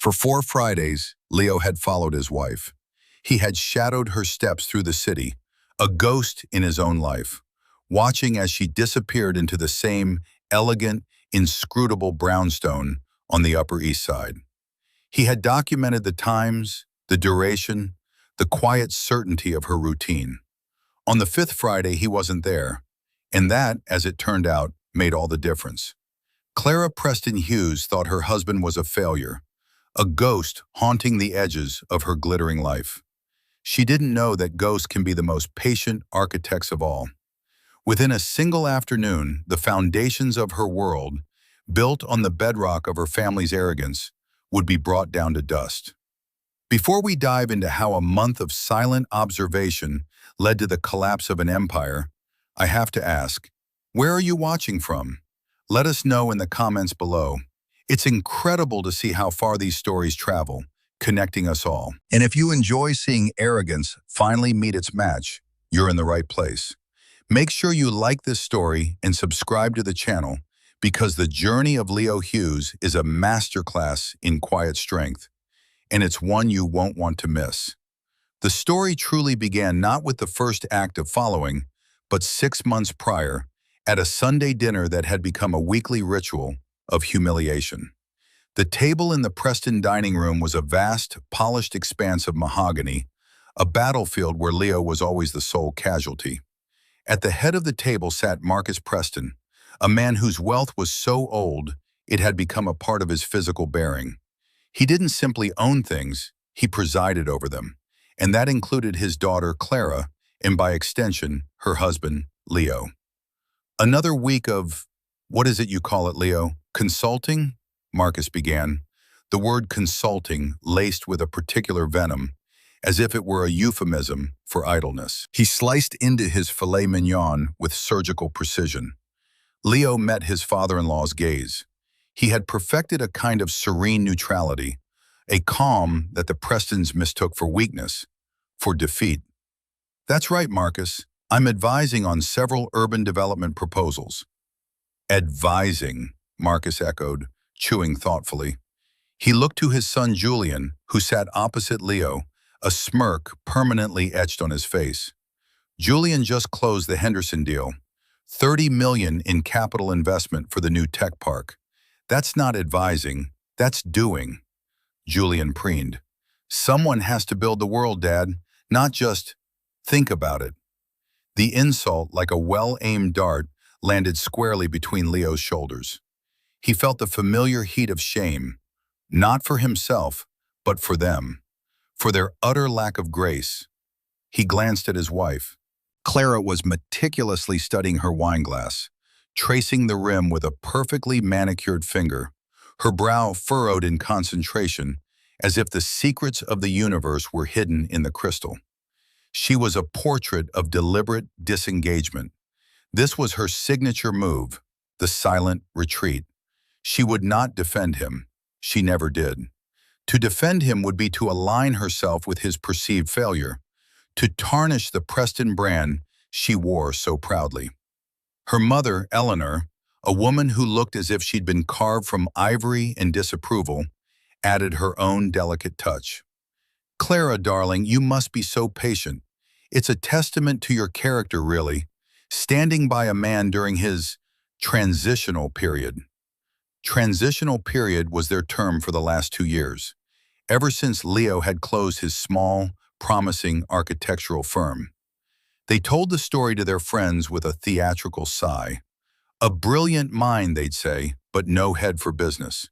For 4 Fridays, Leo had followed his wife. He had shadowed her steps through the city, a ghost in his own life, watching as she disappeared into the same elegant, inscrutable brownstone on the Upper East Side. He had documented the times, the duration, the quiet certainty of her routine. On the 5th Friday, he wasn't there, and that, as it turned out, made all the difference. Clara Preston Hughes thought her husband was a failure, a ghost haunting the edges of her glittering life. She didn't know that ghosts can be the most patient architects of all. Within a single afternoon, the foundations of her world, built on the bedrock of her family's arrogance, would be brought down to dust. Before we dive into how a month of silent observation led to the collapse of an empire, I have to ask, where are you watching from? Let us know in the comments below. It's incredible to see how far these stories travel, connecting us all. And if you enjoy seeing arrogance finally meet its match, you're in the right place. Make sure you like this story and subscribe to the channel, because the journey of Leo Hughes is a masterclass in quiet strength, and it's one you won't want to miss. The story truly began not with the first act of following, but 6 months prior, at a Sunday dinner that had become a weekly ritual of humiliation. The table in the Preston dining room was a vast, polished expanse of mahogany, a battlefield where Leo was always the sole casualty. At the head of the table sat Marcus Preston, a man whose wealth was so old it had become a part of his physical bearing. He didn't simply own things, he presided over them, and that included his daughter Clara, and by extension, her husband, Leo. Another week of, what is it you call it, Leo? Consulting? Marcus began, the word consulting laced with a particular venom, as if it were a euphemism for idleness. He sliced into his filet mignon with surgical precision. Leo met his father-in-law's gaze. He had perfected a kind of serene neutrality, a calm that the Prestons mistook for weakness, for defeat. That's right, Marcus. I'm advising on several urban development proposals. Advising, Marcus echoed, chewing thoughtfully. He looked to his son Julian, who sat opposite Leo, a smirk permanently etched on his face. Julian just closed the Henderson deal, $30 million in capital investment for the new tech park. That's not advising, that's doing. Julian preened. Someone has to build the world, Dad, not just think about it. The insult, like a well-aimed dart, landed squarely between Leo's shoulders. He felt the familiar heat of shame, not for himself, but for them, for their utter lack of grace. He glanced at his wife. Clara was meticulously studying her wineglass, tracing the rim with a perfectly manicured finger, her brow furrowed in concentration, as if the secrets of the universe were hidden in the crystal. She was a portrait of deliberate disengagement. This was her signature move, the silent retreat. She would not defend him. She never did. To defend him would be to align herself with his perceived failure, to tarnish the Preston brand she wore so proudly. Her mother, Eleanor, a woman who looked as if she'd been carved from ivory and disapproval, added her own delicate touch. Clara, darling, you must be so patient. It's a testament to your character, really, standing by a man during his transitional period. Transitional period was their term for the last 2 years, ever since Leo had closed his small, promising architectural firm. They told the story to their friends with a theatrical sigh. A brilliant mind, they'd say, but no head for business.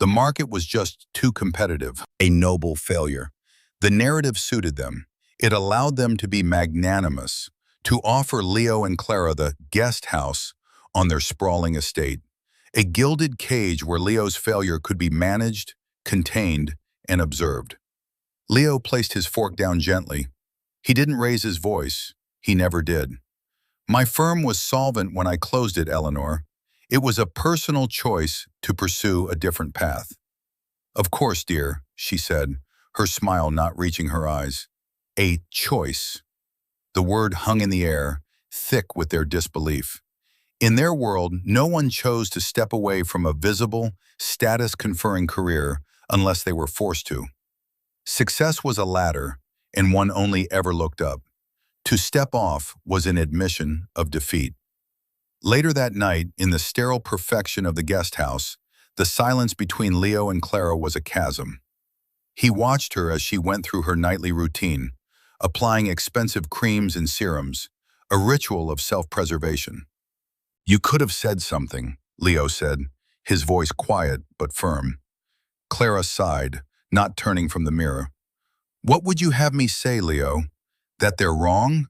The market was just too competitive, a noble failure. The narrative suited them. It allowed them to be magnanimous, to offer Leo and Clara the guest house on their sprawling estate, a gilded cage where Leo's failure could be managed, contained, and observed. Leo placed his fork down gently. He didn't raise his voice. He never did. My firm was solvent when I closed it, Eleanor. It was a personal choice to pursue a different path. Of course, dear, she said, her smile not reaching her eyes. A choice. The word hung in the air, thick with their disbelief. In their world, no one chose to step away from a visible, status-conferring career, unless they were forced to. Success was a ladder, and one only ever looked up. To step off was an admission of defeat. Later that night, in the sterile perfection of the guest house, the silence between Leo and Clara was a chasm. He watched her as she went through her nightly routine, applying expensive creams and serums, a ritual of self-preservation. "You could have said something," Leo said, his voice quiet but firm. Clara sighed, not turning from the mirror. "What would you have me say, Leo? That they're wrong?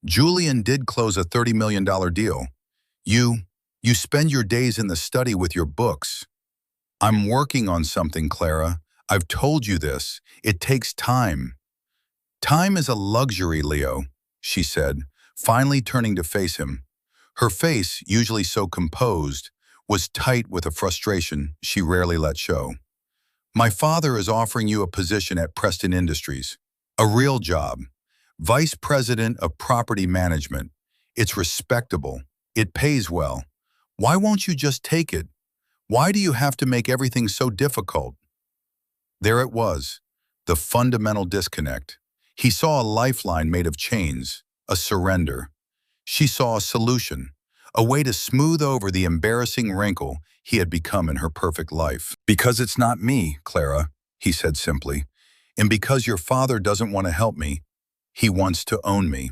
Julian did close a $30 million deal. You spend your days in the study with your books." "I'm working on something, Clara. I've told you this. It takes time." "Time is a luxury, Leo," she said, finally turning to face him. Her face, usually so composed, was tight with a frustration she rarely let show. "My father is offering you a position at Preston Industries. A real job. Vice President of Property Management. It's respectable. It pays well. Why won't you just take it? Why do you have to make everything so difficult?" There it was, the fundamental disconnect. He saw a lifeline made of chains, a surrender. She saw a solution, a way to smooth over the embarrassing wrinkle he had become in her perfect life. "Because it's not me, Clara," he said simply, "and because your father doesn't want to help me, he wants to own me."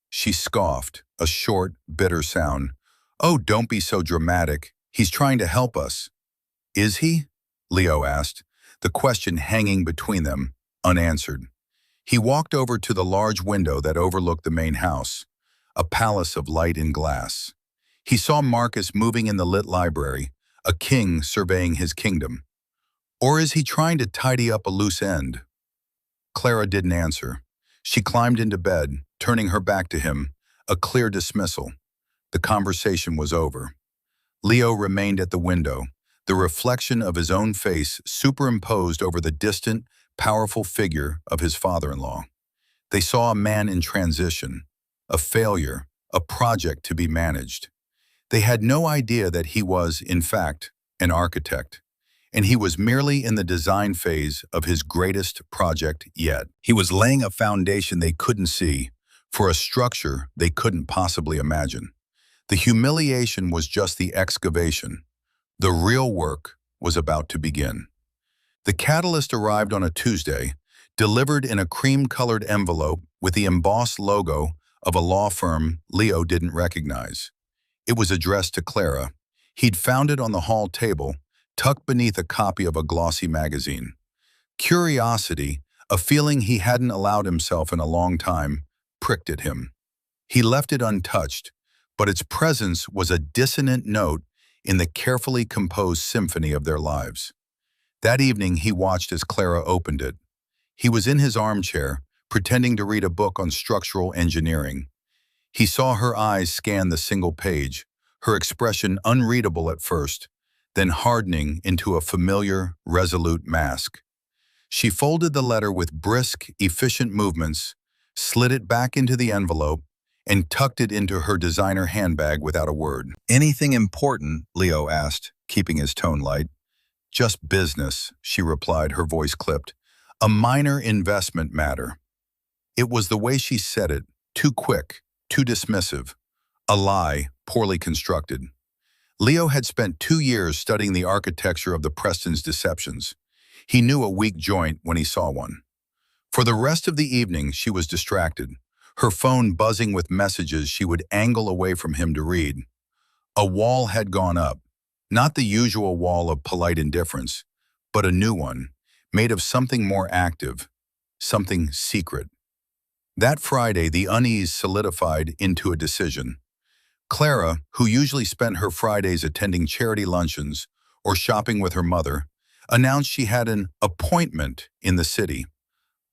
She scoffed, a short, bitter sound. "Oh, don't be so dramatic. He's trying to help us." "Is he?" Leo asked, the question hanging between them, unanswered. He walked over to the large window that overlooked the main house, a palace of light and glass. He saw Marcus moving in the lit library, a king surveying his kingdom. Or is he trying to tidy up a loose end? Clara didn't answer. She climbed into bed, turning her back to him, a clear dismissal. The conversation was over. Leo remained at the window, the reflection of his own face superimposed over the distant, powerful figure of his father-in-law. They saw a man in transition, a failure, a project to be managed. They had no idea that he was, in fact, an architect, and he was merely in the design phase of his greatest project yet. He was laying a foundation they couldn't see, for a structure they couldn't possibly imagine. The humiliation was just the excavation. The real work was about to begin. The catalyst arrived on a Tuesday, delivered in a cream-colored envelope with the embossed logo of a law firm Leo didn't recognize. It was addressed to Clara. He'd found it on the hall table, tucked beneath a copy of a glossy magazine. Curiosity, a feeling he hadn't allowed himself in a long time, pricked at him. He left it untouched, but its presence was a dissonant note in the carefully composed symphony of their lives. That evening he watched as Clara opened it. He was in his armchair, pretending to read a book on structural engineering. He saw her eyes scan the single page, her expression unreadable at first, then hardening into a familiar, resolute mask. She folded the letter with brisk, efficient movements, slid it back into the envelope, and tucked it into her designer handbag without a word. "Anything important?" Leo asked, keeping his tone light. "Just business," she replied, her voice clipped. "A minor investment matter." It was the way she said it, too quick, too dismissive. A lie, poorly constructed. Leo had spent 2 years studying the architecture of the Preston's deceptions. He knew a weak joint when he saw one. For the rest of the evening, she was distracted, her phone buzzing with messages she would angle away from him to read. A wall had gone up, not the usual wall of polite indifference, but a new one, made of something more active, something secret. That Friday, the unease solidified into a decision. Clara, who usually spent her Fridays attending charity luncheons or shopping with her mother, announced she had an appointment in the city.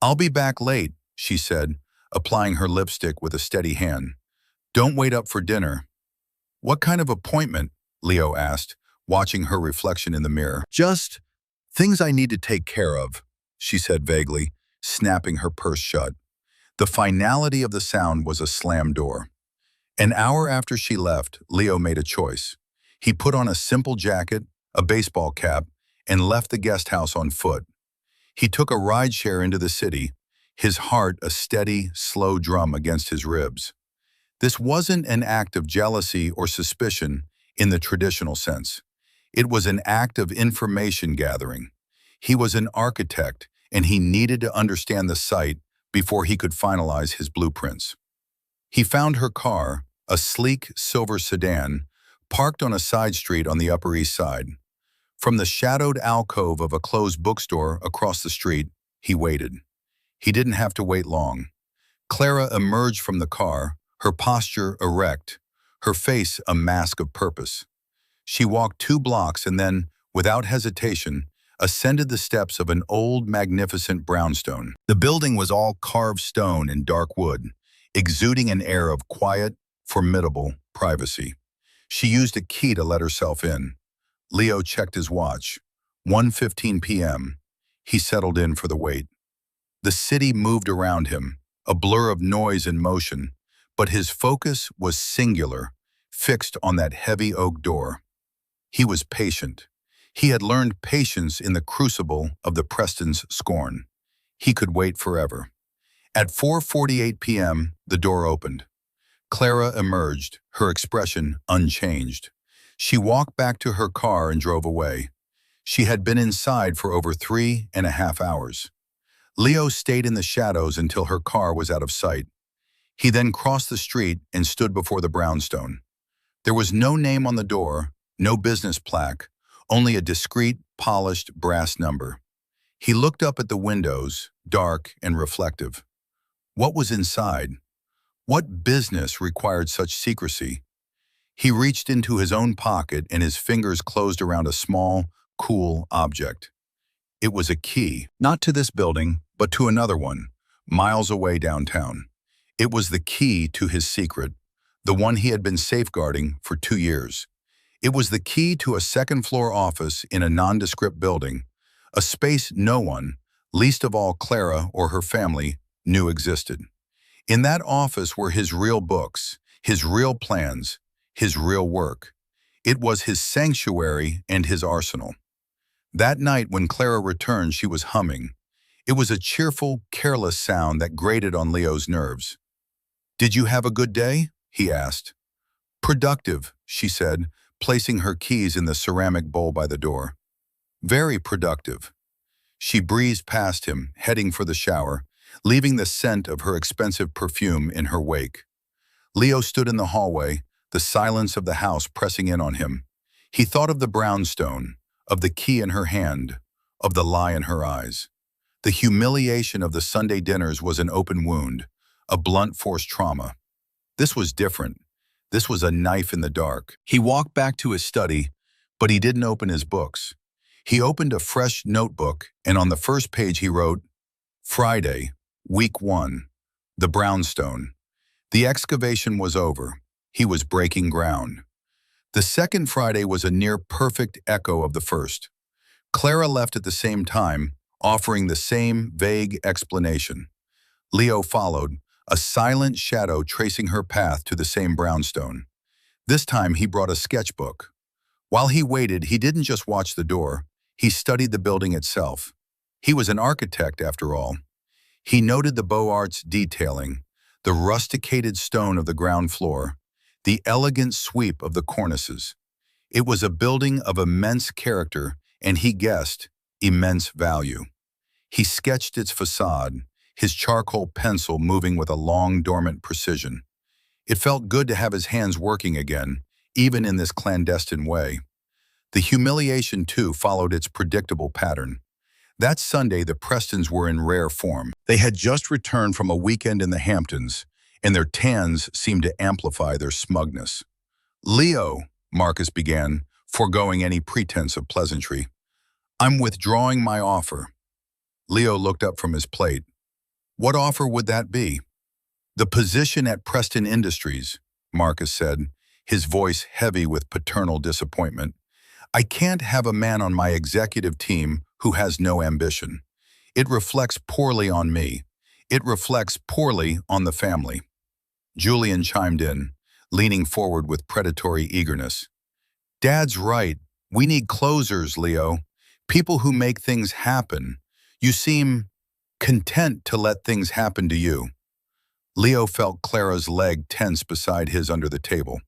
"I'll be back late," she said, applying her lipstick with a steady hand. "Don't wait up for dinner." "What kind of appointment?" Leo asked, watching her reflection in the mirror. "Just things I need to take care of," she said vaguely, snapping her purse shut. The finality of the sound was a slammed door. An hour after she left, Leo made a choice. He put on a simple jacket, a baseball cap, and left the guest house on foot. He took a rideshare into the city, his heart a steady, slow drum against his ribs. This wasn't an act of jealousy or suspicion in the traditional sense. It was an act of information gathering. He was an architect, and he needed to understand the site before he could finalize his blueprints. He found her car, a sleek silver sedan, parked on a side street on the Upper East Side. From the shadowed alcove of a closed bookstore across the street, he waited. He didn't have to wait long. Clara emerged from the car, her posture erect, her face a mask of purpose. She walked 2 blocks and then, without hesitation, ascended the steps of an old, magnificent brownstone. The building was all carved stone and dark wood, exuding an air of quiet, formidable privacy. She used a key to let herself in. Leo checked his watch. 1:15 p.m. He settled in for the wait. The city moved around him, a blur of noise and motion, but his focus was singular, fixed on that heavy oak door. He was patient. He had learned patience in the crucible of the Preston's scorn. He could wait forever. At 4:48 p.m., the door opened. Clara emerged, her expression unchanged. She walked back to her car and drove away. She had been inside for over 3.5 hours. Leo stayed in the shadows until her car was out of sight. He then crossed the street and stood before the brownstone. There was no name on the door, no business plaque, only a discreet, polished brass number. He looked up at the windows, dark and reflective. What was inside? What business required such secrecy? He reached into his own pocket and his fingers closed around a small, cool object. It was a key, not to this building, but to another one, miles away downtown. It was the key to his secret, the one he had been safeguarding for 2 years. It was the key to a second-floor office in a nondescript building, a space no one, least of all Clara or her family, knew existed. In that office were his real books, his real plans, his real work. It was his sanctuary and his arsenal. That night when Clara returned, she was humming. It was a cheerful, careless sound that grated on Leo's nerves. "Did you have a good day?" he asked. "Productive," she said, placing her keys in the ceramic bowl by the door. "Very productive." She breezed past him, heading for the shower, leaving the scent of her expensive perfume in her wake. Leo stood in the hallway, the silence of the house pressing in on him. He thought of the brownstone, of the key in her hand, of the lie in her eyes. The humiliation of the Sunday dinners was an open wound, a blunt force trauma. This was different. This was a knife in the dark. He walked back to his study, but he didn't open his books. He opened a fresh notebook, and on the first page he wrote, "Friday, week 1, the brownstone." The excavation was over. He was breaking ground. The second Friday was a near-perfect echo of the first. Clara left at the same time, offering the same vague explanation. Leo followed, a silent shadow tracing her path to the same brownstone. This time he brought a sketchbook. While he waited, he didn't just watch the door, he studied the building itself. He was an architect, after all. He noted the Beaux Arts detailing, the rusticated stone of the ground floor, the elegant sweep of the cornices. It was a building of immense character, and he guessed, immense value. He sketched its facade, his charcoal pencil moving with a long, dormant precision. It felt good to have his hands working again, even in this clandestine way. The humiliation, too, followed its predictable pattern. That Sunday, the Prestons were in rare form. They had just returned from a weekend in the Hamptons, and their tans seemed to amplify their smugness. "Leo," Marcus began, foregoing any pretense of pleasantry, "I'm withdrawing my offer." Leo looked up from his plate. "What offer would that be?" "The position at Preston Industries," Marcus said, his voice heavy with paternal disappointment. "I can't have a man on my executive team who has no ambition. It reflects poorly on me. It reflects poorly on the family." Julian chimed in, leaning forward with predatory eagerness. "Dad's right. We need closers, Leo. People who make things happen. You seem content to let things happen to you. Leo felt Clara's leg tense beside his under the table.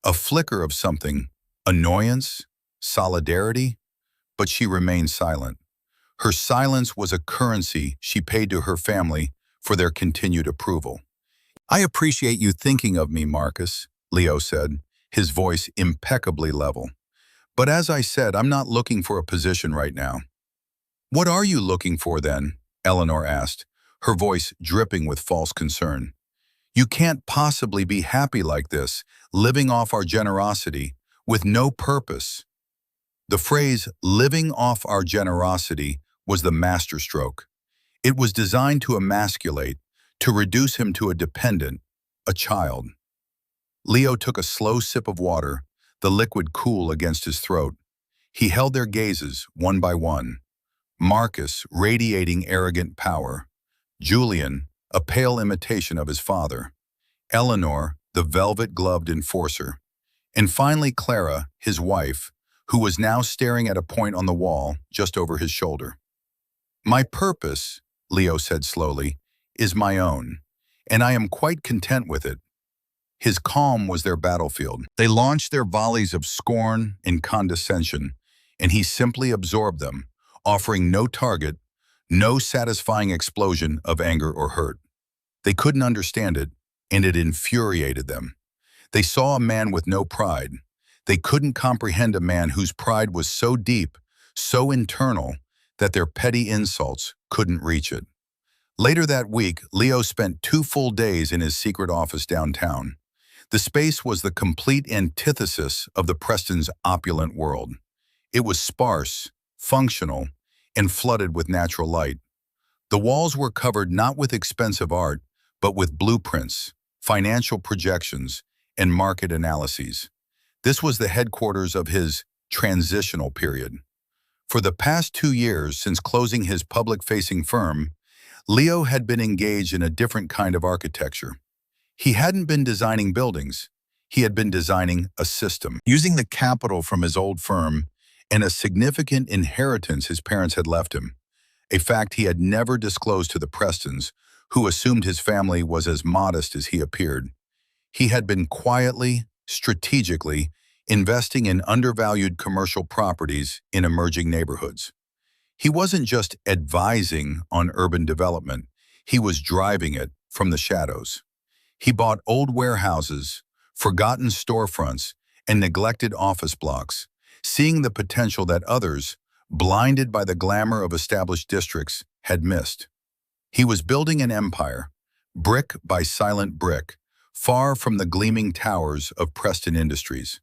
A flicker of something, annoyance, solidarity, but she remained silent. Her silence was a currency she paid to her family for their continued approval. I appreciate you thinking of me, Marcus, Leo said, his voice impeccably level. But as I said, I'm not looking for a position right now. What are you looking for then? Eleanor asked, her voice dripping with false concern. You can't possibly be happy like this, living off our generosity, with no purpose. The phrase, living off our generosity, was the masterstroke. It was designed to emasculate, to reduce him to a dependent, a child. Leo took a slow sip of water, the liquid cool against his throat. He held their gazes, one by one. Marcus, radiating arrogant power. Julian, a pale imitation of his father. Eleanor, the velvet-gloved enforcer. And finally Clara, his wife, who was now staring at a point on the wall just over his shoulder. My purpose, Leo said slowly, is my own, and I am quite content with it. His calm was their battlefield. They launched their volleys of scorn and condescension, and he simply absorbed them, offering no target, no satisfying explosion of anger or hurt. They couldn't understand it, and it infuriated them. They saw a man with no pride. They couldn't comprehend a man whose pride was so deep, so internal, that their petty insults couldn't reach it. Later that week, Leo spent 2 full days in his secret office downtown. The space was the complete antithesis of the Prestons' opulent world. It was sparse, functional, and flooded with natural light. The walls were covered not with expensive art, but with blueprints, financial projections, and market analyses. This was the headquarters of his transitional period. For the past 2 years since closing his public-facing firm, Leo had been engaged in a different kind of architecture. He hadn't been designing buildings. He had been designing a system. Using the capital from his old firm and a significant inheritance his parents had left him, a fact he had never disclosed to the Prestons, who assumed his family was as modest as he appeared. He had been quietly, strategically, investing in undervalued commercial properties in emerging neighborhoods. He wasn't just advising on urban development, he was driving it from the shadows. He bought old warehouses, forgotten storefronts, and neglected office blocks, seeing the potential that others, blinded by the glamour of established districts, had missed. He was building an empire, brick by silent brick, far from the gleaming towers of Preston Industries.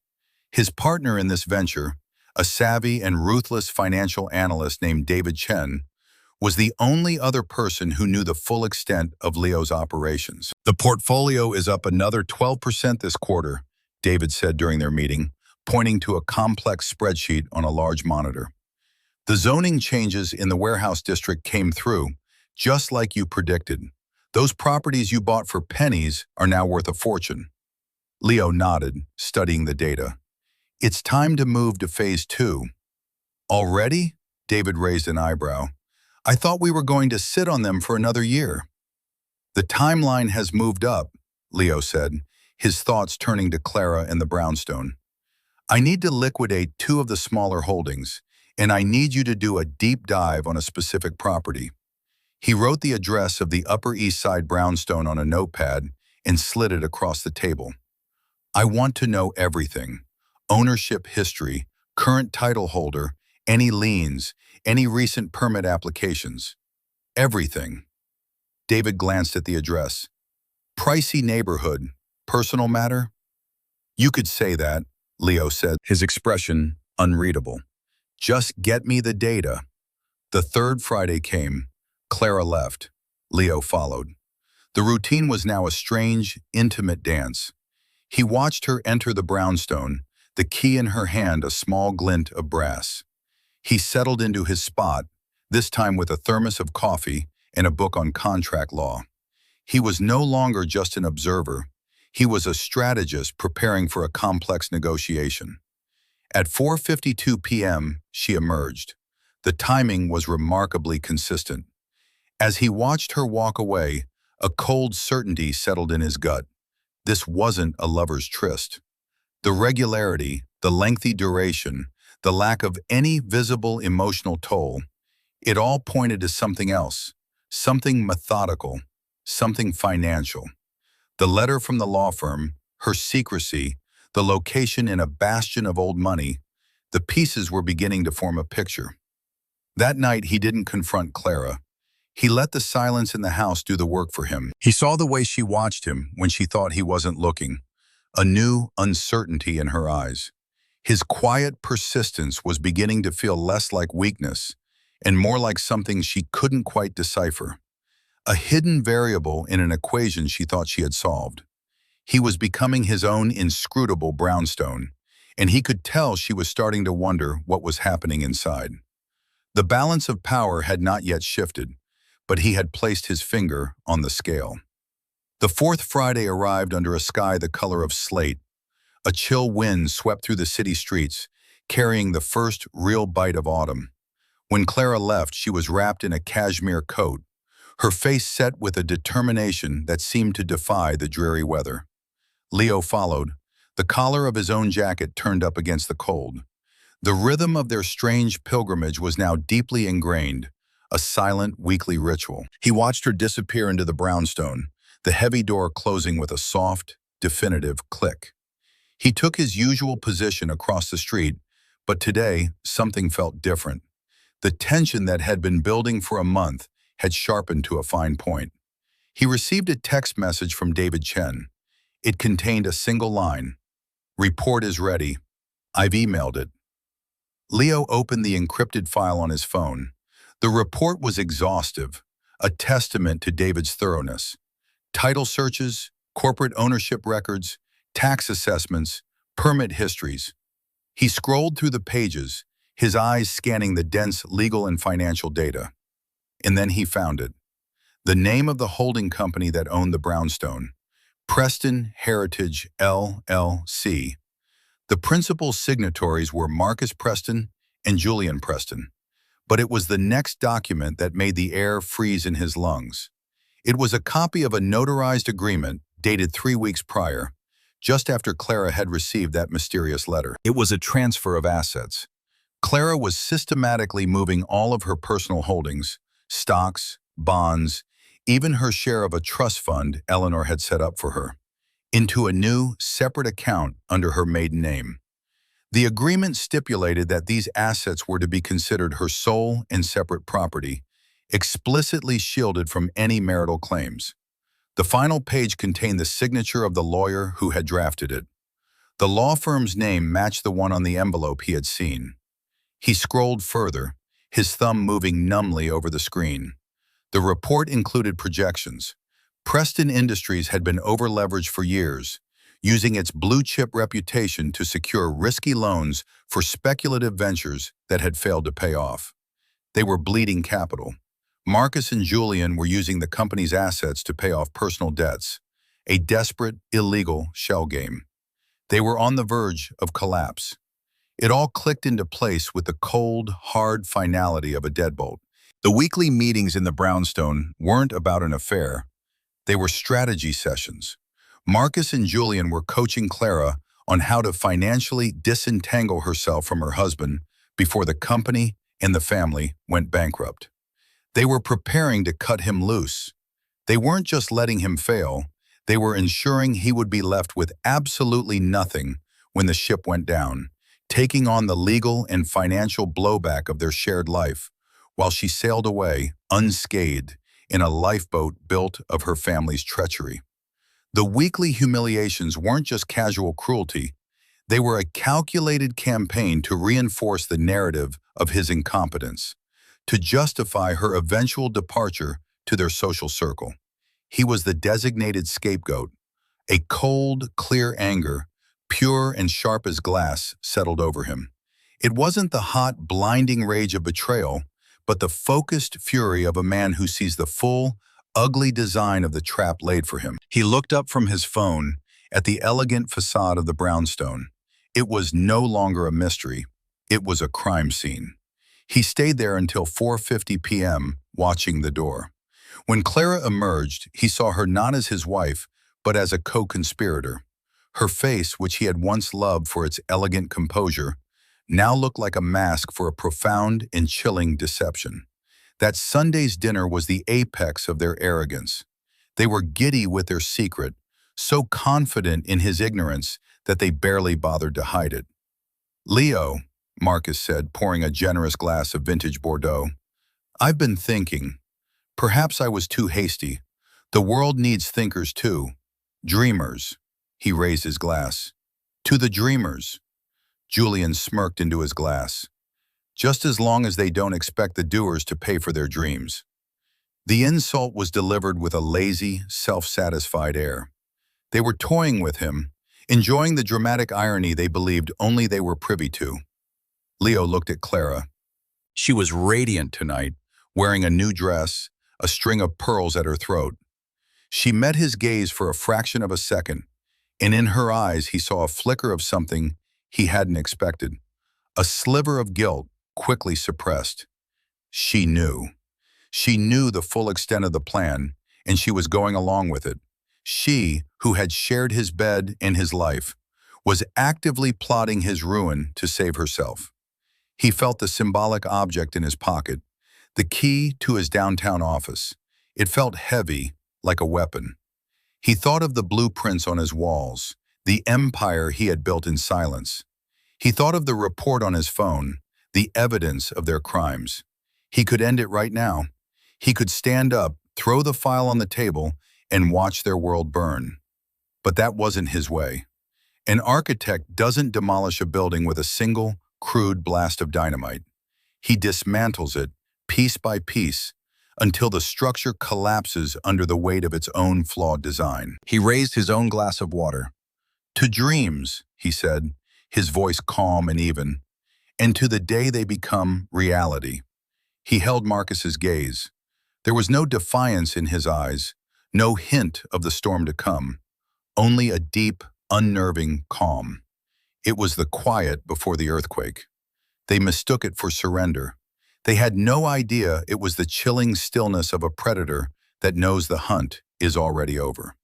His partner in this venture, a savvy and ruthless financial analyst named David Chen, was the only other person who knew the full extent of Leo's operations. The portfolio is up another 12% this quarter, David said during their meeting, pointing to a complex spreadsheet on a large monitor. The zoning changes in the warehouse district came through, just like you predicted. Those properties you bought for pennies are now worth a fortune. Leo nodded, studying the data. It's time to move to phase 2. Already? David raised an eyebrow. I thought we were going to sit on them for another year. The timeline has moved up, Leo said, his thoughts turning to Clara and the brownstone. I need to liquidate 2 of the smaller holdings, and I need you to do a deep dive on a specific property. He wrote the address of the Upper East Side brownstone on a notepad and slid it across the table. I want to know everything. Ownership history, current title holder, any liens, any recent permit applications. Everything. David glanced at the address. Pricey neighborhood. Personal matter? You could say that, Leo said, his expression unreadable. Just get me the data. The 3rd Friday came. Clara left. Leo followed. The routine was now a strange, intimate dance. He watched her enter the brownstone, the key in her hand a small glint of brass. He settled into his spot, this time with a thermos of coffee and a book on contract law. He was no longer just an observer. He was a strategist preparing for a complex negotiation. At 4:52 p.m., she emerged. The timing was remarkably consistent. As he watched her walk away, a cold certainty settled in his gut. This wasn't a lover's tryst. The regularity, the lengthy duration, the lack of any visible emotional toll, it all pointed to something else, something methodical, something financial. The letter from the law firm, her secrecy, the location in a bastion of old money, the pieces were beginning to form a picture. That night, he didn't confront Clara. He let the silence in the house do the work for him. He saw the way she watched him when she thought he wasn't looking, a new uncertainty in her eyes. His quiet persistence was beginning to feel less like weakness and more like something she couldn't quite decipher, a hidden variable in an equation she thought she had solved. He was becoming his own inscrutable brownstone, and he could tell she was starting to wonder what was happening inside. The balance of power had not yet shifted, but he had placed his finger on the scale. The fourth Friday arrived under a sky the color of slate. A chill wind swept through the city streets, carrying the first real bite of autumn. When Clara left, she was wrapped in a cashmere coat, her face set with a determination that seemed to defy the dreary weather. Leo followed, the collar of his own jacket turned up against the cold. The rhythm of their strange pilgrimage was now deeply ingrained, a silent weekly ritual. He watched her disappear into the brownstone, the heavy door closing with a soft, definitive click. He took his usual position across the street, but today something felt different. The tension that had been building for a month had sharpened to a fine point. He received a text message from David Chen. It contained a single line: "Report is ready. I've emailed it." Leo opened the encrypted file on his phone. The report was exhaustive, a testament to David's thoroughness. Title searches, corporate ownership records, tax assessments, permit histories. He scrolled through the pages, his eyes scanning the dense legal and financial data. And then he found it. The name of the holding company that owned the brownstone: Preston Heritage LLC. The principal signatories were Marcus Preston and Julian Preston. But it was the next document that made the air freeze in his lungs. It was a copy of a notarized agreement dated 3 weeks prior, just after Clara had received that mysterious letter. It was a transfer of assets. Clara was systematically moving all of her personal holdings, stocks, bonds, even her share of a trust fund Eleanor had set up for her, into a new, separate account under her maiden name. The agreement stipulated that these assets were to be considered her sole and separate property, explicitly shielded from any marital claims. The final page contained the signature of the lawyer who had drafted it. The law firm's name matched the one on the envelope he had seen. He scrolled further, his thumb moving numbly over the screen. The report included projections. Preston Industries had been over-leveraged for years, using its blue-chip reputation to secure risky loans for speculative ventures that had failed to pay off. They were bleeding capital. Marcus and Julian were using the company's assets to pay off personal debts, a desperate, illegal shell game. They were on the verge of collapse. It all clicked into place with the cold, hard finality of a deadbolt. The weekly meetings in the brownstone weren't about an affair. They were strategy sessions. Marcus and Julian were coaching Clara on how to financially disentangle herself from her husband before the company and the family went bankrupt. They were preparing to cut him loose. They weren't just letting him fail, they were ensuring he would be left with absolutely nothing when the ship went down, taking on the legal and financial blowback of their shared life, while she sailed away, unscathed, in a lifeboat built of her family's treachery. The weekly humiliations weren't just casual cruelty, they were a calculated campaign to reinforce the narrative of his incompetence, to justify her eventual departure to their social circle. He was the designated scapegoat. A cold, clear anger, pure and sharp as glass, settled over him. It wasn't the hot, blinding rage of betrayal, but the focused fury of a man who sees the full, ugly design of the trap laid for him. He looked up from his phone at the elegant facade of the brownstone. It was no longer a mystery. It was a crime scene. He stayed there until 4:50 p.m., watching the door. When Clara emerged, he saw her not as his wife, but as a co-conspirator. Her face, which he had once loved for its elegant composure, now looked like a mask for a profound and chilling deception. That Sunday's dinner was the apex of their arrogance. They were giddy with their secret, so confident in his ignorance that they barely bothered to hide it. "Leo," Marcus said, pouring a generous glass of vintage Bordeaux, "I've been thinking. Perhaps I was too hasty. The world needs thinkers too. Dreamers." He raised his glass. "To the dreamers." Julian smirked into his glass. "Just as long as they don't expect the doers to pay for their dreams." The insult was delivered with a lazy, self-satisfied air. They were toying with him, enjoying the dramatic irony they believed only they were privy to. Leo looked at Clara. She was radiant tonight, wearing a new dress, a string of pearls at her throat. She met his gaze for a fraction of a second, and in her eyes he saw a flicker of something he hadn't expected, a sliver of guilt quickly suppressed. She knew. She knew the full extent of the plan, and she was going along with it. She, who had shared his bed and his life, was actively plotting his ruin to save herself. He felt the symbolic object in his pocket, the key to his downtown office. It felt heavy, like a weapon. He thought of the blueprints on his walls, the empire he had built in silence. He thought of the report on his phone, the evidence of their crimes. He could end it right now. He could stand up, throw the file on the table, and watch their world burn. But that wasn't his way. An architect doesn't demolish a building with a single, crude blast of dynamite. He dismantles it, piece by piece, until the structure collapses under the weight of its own flawed design. He raised his own glass of water. "To dreams," he said, his voice calm and even, "and to the day they become reality." He held Marcus's gaze. There was no defiance in his eyes, no hint of the storm to come, only a deep, unnerving calm. It was the quiet before the earthquake. They mistook it for surrender. They had no idea it was the chilling stillness of a predator that knows the hunt is already over.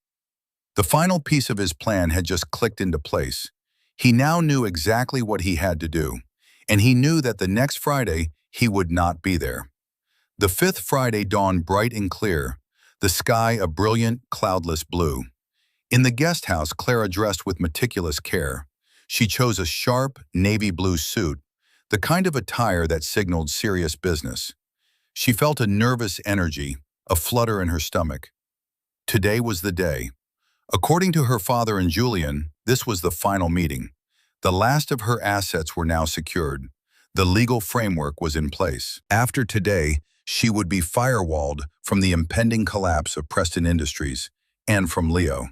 The final piece of his plan had just clicked into place. He now knew exactly what he had to do, and he knew that the next Friday he would not be there. The fifth Friday dawned bright and clear, the sky a brilliant, cloudless blue. In the guest house, Clara dressed with meticulous care. She chose a sharp, navy blue suit, the kind of attire that signaled serious business. She felt a nervous energy, a flutter in her stomach. Today was the day. According to her father and Julian, this was the final meeting. The last of her assets were now secured. The legal framework was in place. After today, she would be firewalled from the impending collapse of Preston Industries and from Leo.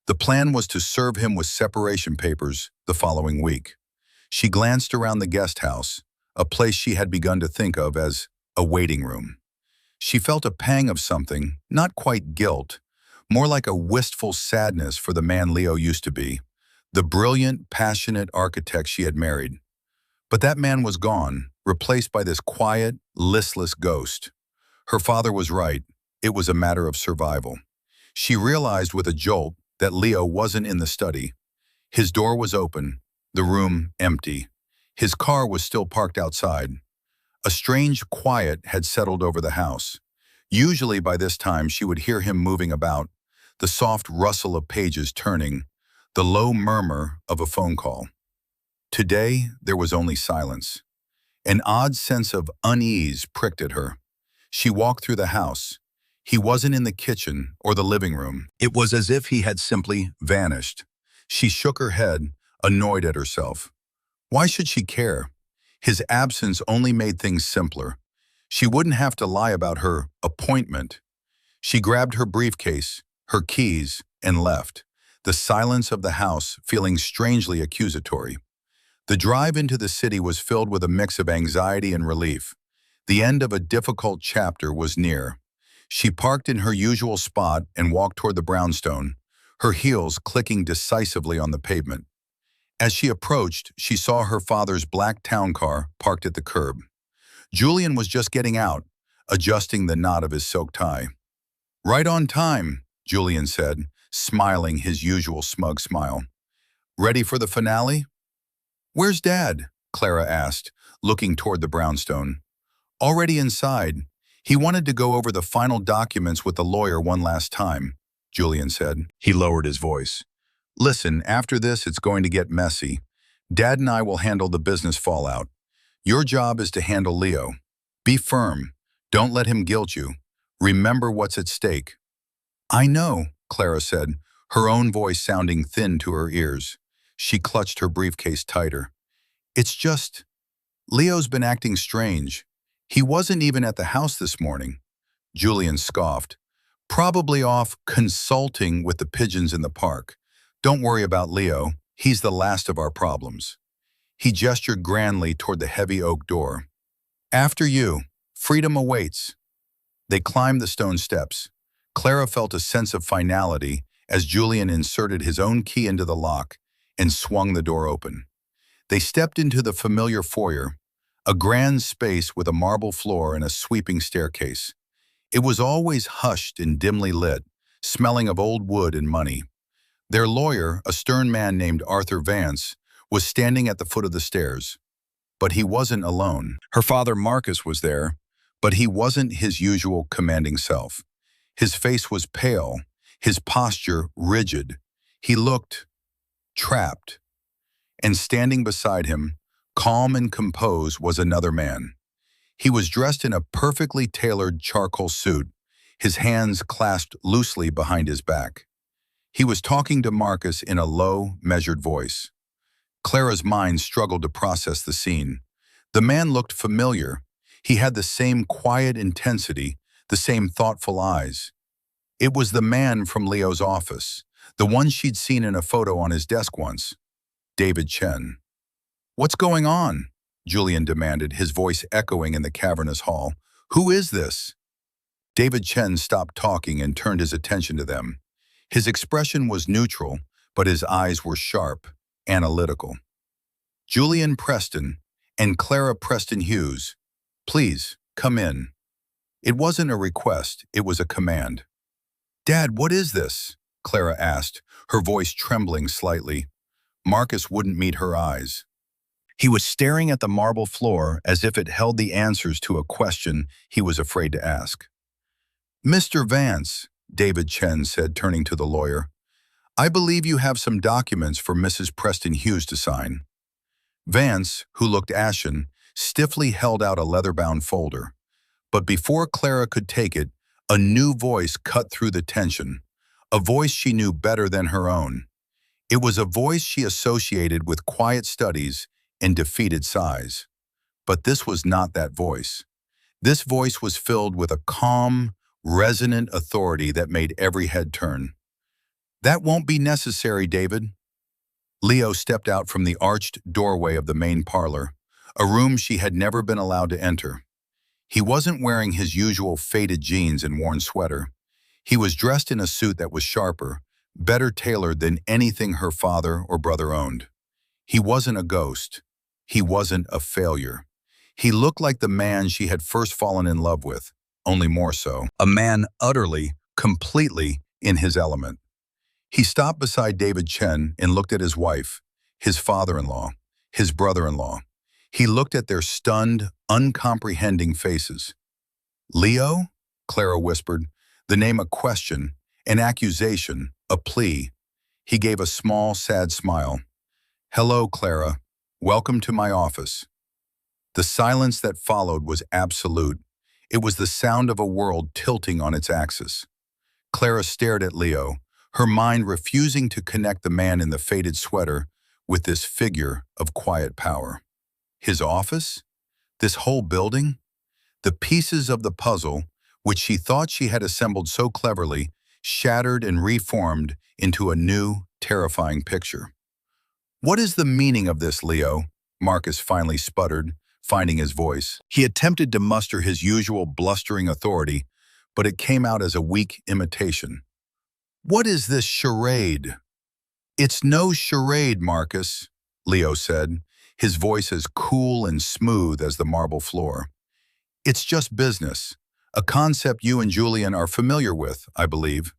The plan was to serve him with separation papers the following week. She glanced around the guest house, a place she had begun to think of as a waiting room. She felt a pang of something, not quite guilt, more like a wistful sadness for the man Leo used to be, the brilliant, passionate architect she had married. But that man was gone, replaced by this quiet, listless ghost. Her father was right. It was a matter of survival. She realized with a jolt that Leo wasn't in the study. His door was open, the room empty. His car was still parked outside. A strange quiet had settled over the house. Usually by this time she would hear him moving about, the soft rustle of pages turning, the low murmur of a phone call. Today there was only silence. An odd sense of unease pricked at her. She walked through the house. He wasn't in the kitchen or the living room. It was as if he had simply vanished. She shook her head, annoyed at herself. Why should she care? His absence only made things simpler. She wouldn't have to lie about her appointment. She grabbed her briefcase, her keys, and left, the silence of the house feeling strangely accusatory. The drive into the city was filled with a mix of anxiety and relief. The end of a difficult chapter was near. She parked in her usual spot and walked toward the brownstone, her heels clicking decisively on the pavement. As she approached, she saw her father's black town car parked at the curb. Julian was just getting out, adjusting the knot of his silk tie. "Right on time," Julian said, smiling his usual smug smile. "Ready for the finale?" "Where's Dad?" Clara asked, looking toward the brownstone. "Already inside. He wanted to go over the final documents with the lawyer one last time," Julian said. He lowered his voice. "Listen, after this it's going to get messy. Dad and I will handle the business fallout. Your job is to handle Leo. Be firm. Don't let him guilt you. Remember what's at stake." "I know," Clara said, her own voice sounding thin to her ears. She clutched her briefcase tighter. "It's just, Leo's been acting strange. He wasn't even at the house this morning." Julian scoffed. "Probably off consulting with the pigeons in the park. Don't worry about Leo. He's the last of our problems." He gestured grandly toward the heavy oak door. "After you. Freedom awaits." They climbed the stone steps. Clara felt a sense of finality as Julian inserted his own key into the lock and swung the door open. They stepped into the familiar foyer, a grand space with a marble floor and a sweeping staircase. It was always hushed and dimly lit, smelling of old wood and money. Their lawyer, a stern man named Arthur Vance, was standing at the foot of the stairs. But he wasn't alone. Her father Marcus was there, but he wasn't his usual commanding self. His face was pale, his posture rigid. He looked trapped. And standing beside him, calm and composed, was another man. He was dressed in a perfectly tailored charcoal suit, his hands clasped loosely behind his back. He was talking to Marcus in a low, measured voice. Clara's mind struggled to process the scene. The man looked familiar. He had the same quiet intensity, the same thoughtful eyes. It was the man from Leo's office, the one she'd seen in a photo on his desk once. David Chen. "What's going on?" Julian demanded, his voice echoing in the cavernous hall. "Who is this?" David Chen stopped talking and turned his attention to them. His expression was neutral, but his eyes were sharp, analytical. "Julian Preston and Clara Preston Hughes. Please, come in." It wasn't a request, it was a command. "Dad, what is this?" Clara asked, her voice trembling slightly. Marcus wouldn't meet her eyes. He was staring at the marble floor as if it held the answers to a question he was afraid to ask. "Mr. Vance," David Chen said, turning to the lawyer, "I believe you have some documents for Mrs. Preston Hughes to sign." Vance, who looked ashen, stiffly held out a leather-bound folder. But before Clara could take it, a new voice cut through the tension, a voice she knew better than her own. It was a voice she associated with quiet studies and defeated sighs. But this was not that voice. This voice was filled with a calm, resonant authority that made every head turn. "That won't be necessary, David." Leo stepped out from the arched doorway of the main parlor, a room she had never been allowed to enter. He wasn't wearing his usual faded jeans and worn sweater. He was dressed in a suit that was sharper, better tailored than anything her father or brother owned. He wasn't a ghost. He wasn't a failure. He looked like the man she had first fallen in love with, only more so. A man utterly, completely in his element. He stopped beside David Chen and looked at his wife, his father-in-law, his brother-in-law. He looked at their stunned, uncomprehending faces. "Leo?" Clara whispered, the name a question, an accusation, a plea. He gave a small, sad smile. "Hello, Clara. Welcome to my office." The silence that followed was absolute. It was the sound of a world tilting on its axis. Clara stared at Leo, her mind refusing to connect the man in the faded sweater with this figure of quiet power. His office? This whole building? The pieces of the puzzle, which she thought she had assembled so cleverly, shattered and reformed into a new, terrifying picture. "What is the meaning of this, Leo?" Marcus finally sputtered, finding his voice. He attempted to muster his usual blustering authority, but it came out as a weak imitation. "What is this charade?" "It's no charade, Marcus," Leo said, his voice as cool and smooth as the marble floor. It's just business, a concept you and Julian are familiar with, I believe.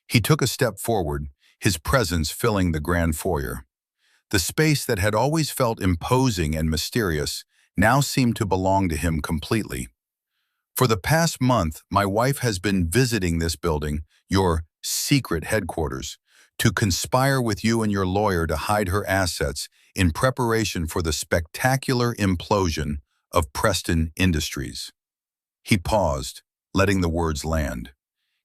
He took a step forward, his presence filling the grand foyer. The space that had always felt imposing and mysterious now seemed to belong to him completely. For the past month, my wife has been visiting this building, your secret headquarters, to conspire with you and your lawyer to hide her assets in preparation for the spectacular implosion of Preston Industries. He paused, letting the words land.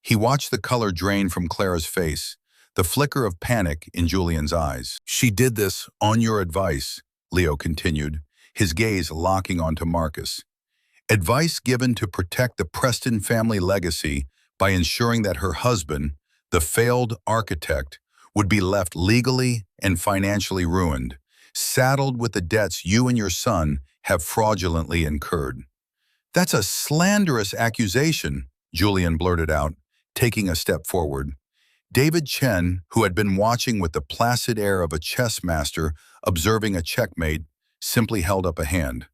He watched the color drain from Clara's face, the flicker of panic in Julian's eyes. She did this on your advice, Leo continued, his gaze locking onto Marcus. Advice given to protect the Preston family legacy by ensuring that her husband, the failed architect, would be left legally and financially ruined, saddled with the debts you and your son have fraudulently incurred. That's a slanderous accusation, Julian blurted out, taking a step forward. David Chen, who had been watching with the placid air of a chess master observing a checkmate, simply held up a hand.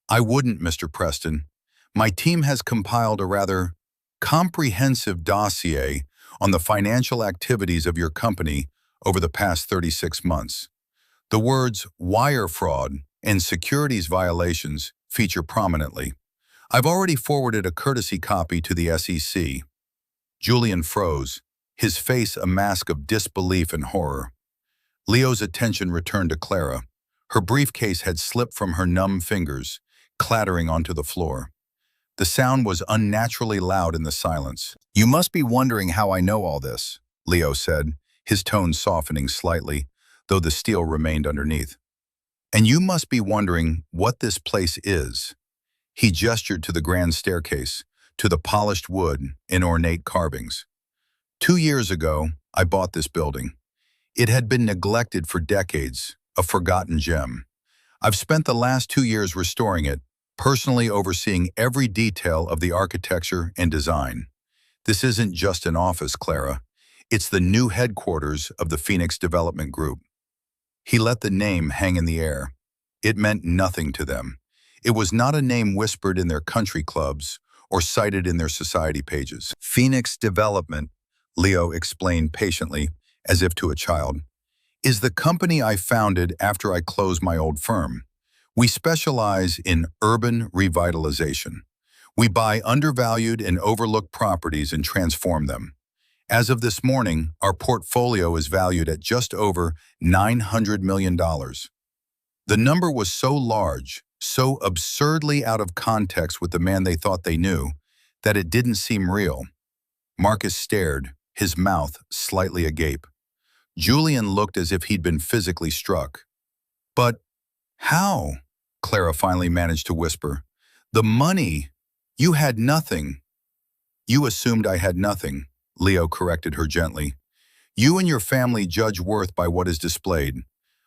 I wouldn't, Mr. Preston. My team has compiled a rather comprehensive dossier on the financial activities of your company over the past 36 months. The words wire fraud and securities violations feature prominently. I've already forwarded a courtesy copy to the SEC. Julian froze, his face a mask of disbelief and horror. Leo's attention returned to Clara. Her briefcase had slipped from her numb fingers, clattering onto the floor. The sound was unnaturally loud in the silence. You must be wondering how I know all this, Leo said, his tone softening slightly, though the steel remained underneath. And you must be wondering what this place is. He gestured to the grand staircase, to the polished wood and ornate carvings. 2 years ago, I bought this building. It had been neglected for decades, a forgotten gem. I've spent the last 2 years restoring it, personally overseeing every detail of the architecture and design. This isn't just an office, Clara. It's the new headquarters of the Phoenix Development Group. He let the name hang in the air. It meant nothing to them. It was not a name whispered in their country clubs or cited in their society pages. Phoenix Development, Leo explained patiently, as if to a child, is the company I founded after I closed my old firm. We specialize in urban revitalization. We buy undervalued and overlooked properties and transform them. As of this morning, our portfolio is valued at just over $900 million. The number was so large, so absurdly out of context with the man they thought they knew, that it didn't seem real. Marcus stared, his mouth slightly agape. Julian looked as if he'd been physically struck. But how? Clara finally managed to whisper. The money. You had nothing. You assumed I had nothing, Leo corrected her gently. You and your family judge worth by what is displayed.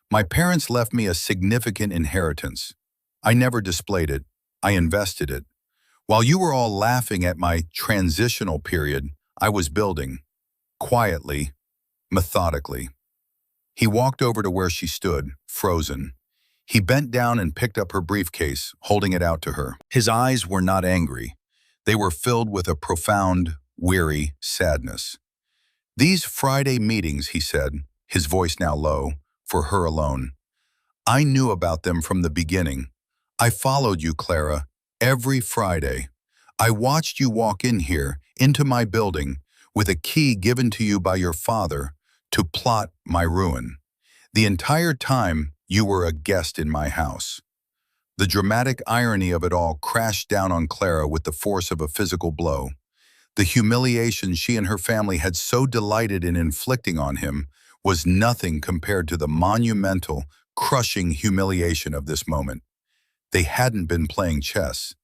My parents left me a significant inheritance. I never displayed it. I invested it. While you were all laughing at my transitional period, I was building. Quietly, methodically. He walked over to where she stood, frozen. He bent down and picked up her briefcase, holding it out to her. His eyes were not angry. They were filled with a profound, weary sadness. These Friday meetings, he said, his voice now low, for her alone. I knew about them from the beginning. I followed you, Clara, every Friday. I watched you walk in here, into my building, with a key given to you by your father to plot my ruin. The entire time, you were a guest in my house. The dramatic irony of it all crashed down on Clara with the force of a physical blow. The humiliation she and her family had so delighted in inflicting on him was nothing compared to the monumental, crushing humiliation of this moment. They hadn't been playing chess.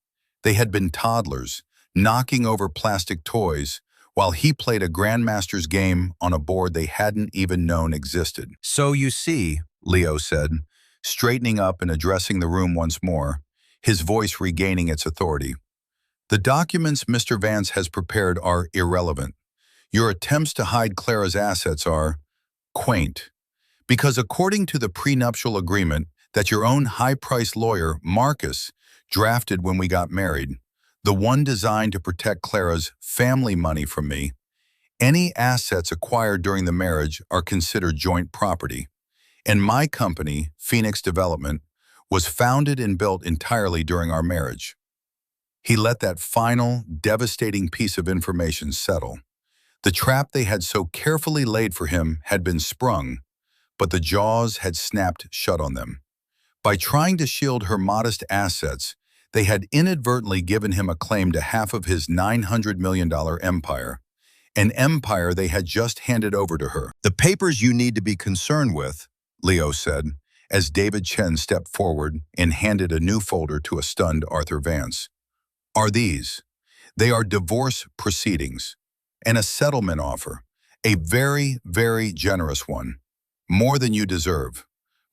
They had been toddlers, knocking over plastic toys, while he played a grandmaster's game on a board they hadn't even known existed. So you see, Leo said, straightening up and addressing the room once more, his voice regaining its authority. The documents Mr. Vance has prepared are irrelevant. Your attempts to hide Clara's assets are quaint, because according to the prenuptial agreement that your own high-priced lawyer, Marcus, drafted when we got married, the one designed to protect Clara's family money from me. Any assets acquired during the marriage are considered joint property, and my company, Phoenix Development, was founded and built entirely during our marriage. He let that final, devastating piece of information settle. The trap they had so carefully laid for him had been sprung, but the jaws had snapped shut on them. By trying to shield her modest assets, they had inadvertently given him a claim to half of his $900 million empire, an empire they had just handed over to her. "The papers you need to be concerned with," Leo said, as David Chen stepped forward and handed a new folder to a stunned Arthur Vance, "are these. They are divorce proceedings and a settlement offer, a very, very generous one, more than you deserve.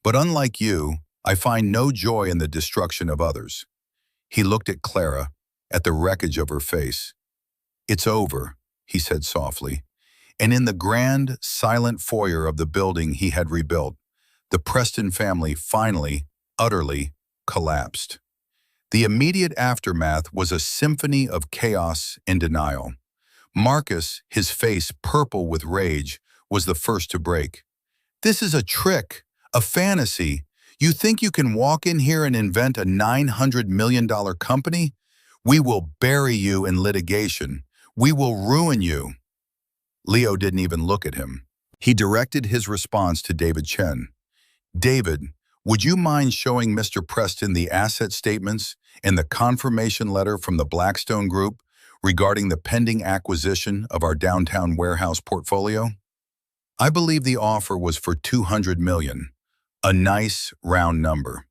But unlike you, I find no joy in the destruction of others." He looked at Clara, at the wreckage of her face. "It's over," he said softly, and in the grand, silent foyer of the building he had rebuilt, the Preston family finally, utterly, collapsed. The immediate aftermath was a symphony of chaos and denial. Marcus, his face purple with rage, was the first to break. "This is a trick, a fantasy. You think you can walk in here and invent a $900 million company? We will bury you in litigation. We will ruin you." Leo didn't even look at him. He directed his response to David Chen. "David, would you mind showing Mr. Preston the asset statements and the confirmation letter from the Blackstone Group regarding the pending acquisition of our downtown warehouse portfolio? I believe the offer was for $200 million, a nice round number."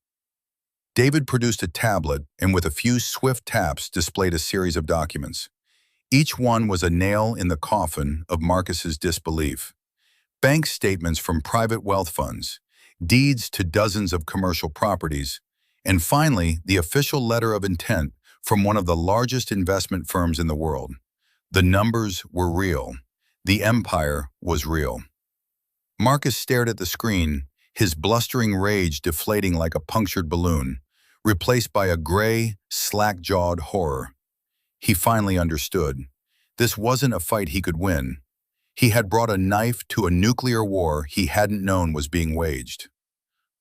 David produced a tablet and with a few swift taps displayed a series of documents. Each one was a nail in the coffin of Marcus's disbelief. Bank statements from private wealth funds, deeds to dozens of commercial properties, and finally, the official letter of intent from one of the largest investment firms in the world. The numbers were real. The empire was real. Marcus stared at the screen, his blustering rage deflating like a punctured balloon, replaced by a gray, slack-jawed horror. He finally understood. This wasn't a fight he could win. He had brought a knife to a nuclear war he hadn't known was being waged.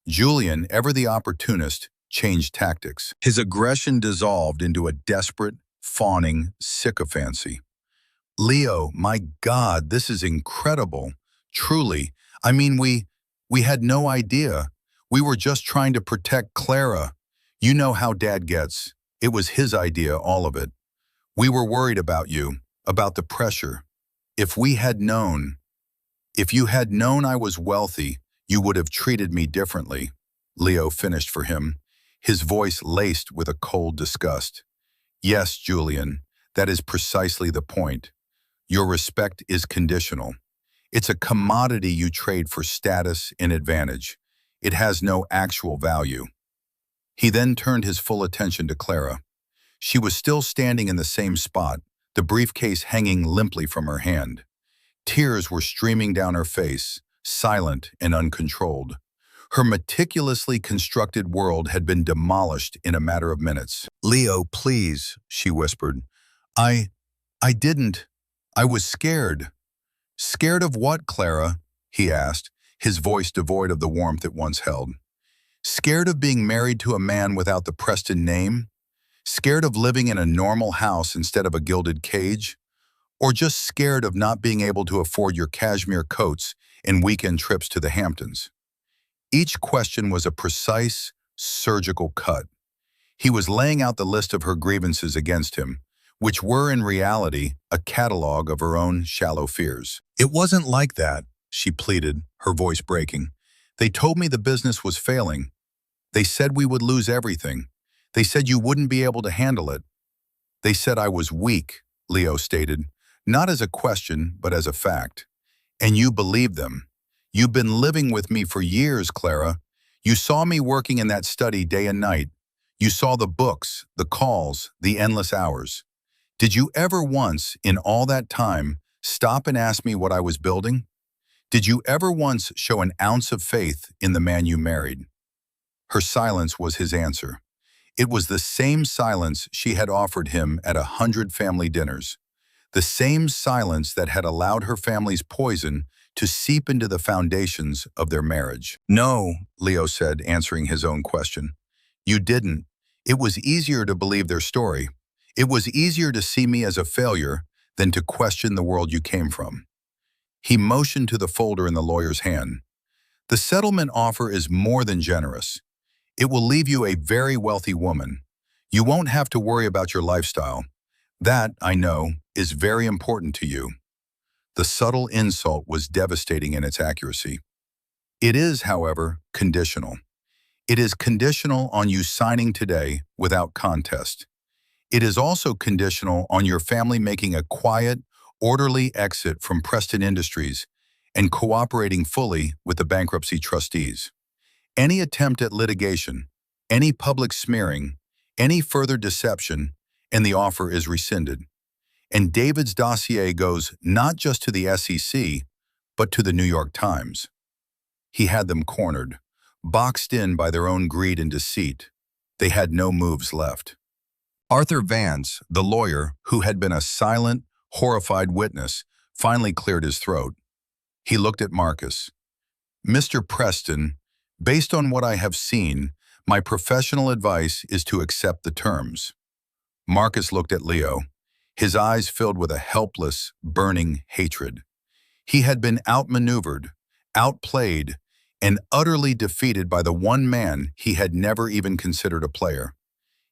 Julian, ever the opportunist, changed tactics. His aggression dissolved into a desperate, fawning sycophancy. "Leo, my God, this is incredible. Truly. I mean, we had no idea. We were just trying to protect Clara. You know how Dad gets. It was his idea, all of it. We were worried about you, about the pressure. If you had known I was wealthy, you would have treated me differently," Leo finished for him, his voice laced with a cold disgust. "Yes, Julian, that is precisely the point. Your respect is conditional. It's a commodity you trade for status and advantage. It has no actual value." He then turned his full attention to Clara. She was still standing in the same spot, the briefcase hanging limply from her hand. Tears were streaming down her face, silent and uncontrolled. Her meticulously constructed world had been demolished in a matter of minutes. "Leo, please," she whispered. I didn't. I was scared." "Scared of what, Clara?" he asked, his voice devoid of the warmth it once held. "Scared of being married to a man without the Preston name? Scared of living in a normal house instead of a gilded cage? Or just scared of not being able to afford your cashmere coats and weekend trips to the Hamptons?" Each question was a precise, surgical cut. He was laying out the list of her grievances against him, which were in reality a catalog of her own shallow fears. "It wasn't like that," she pleaded, her voice breaking. "They told me the business was failing. They said we would lose everything. They said you wouldn't be able to handle it. They said I was weak," Leo stated, not as a question, but as a fact. "And you believed them. You've been living with me for years, Clara. You saw me working in that study day and night. You saw the books, the calls, the endless hours. Did you ever once, in all that time, stop and ask me what I was building? Did you ever once show an ounce of faith in the man you married?" Her silence was his answer. It was the same silence she had offered him at 100 family dinners, the same silence that had allowed her family's poison to seep into the foundations of their marriage. "No," Leo said, answering his own question. "You didn't. It was easier to believe their story. It was easier to see me as a failure than to question the world you came from." He motioned to the folder in the lawyer's hand. "The settlement offer is more than generous. It will leave you a very wealthy woman. You won't have to worry about your lifestyle. That, I know, is very important to you." The subtle insult was devastating in its accuracy. "It is, however, conditional. It is conditional on you signing today without contest. It is also conditional on your family making a quiet, orderly exit from Preston Industries and cooperating fully with the bankruptcy trustees. Any attempt at litigation, any public smearing, any further deception, and the offer is rescinded. And David's dossier goes not just to the SEC, but to the New York Times." He had them cornered, boxed in by their own greed and deceit. They had no moves left. Arthur Vance, the lawyer, who had been a silent, horrified witness, finally cleared his throat. He looked at Marcus. "Mr. Preston, based on what I have seen, my professional advice is to accept the terms." Marcus looked at Leo, his eyes filled with a helpless, burning hatred. He had been outmaneuvered, outplayed, and utterly defeated by the one man he had never even considered a player.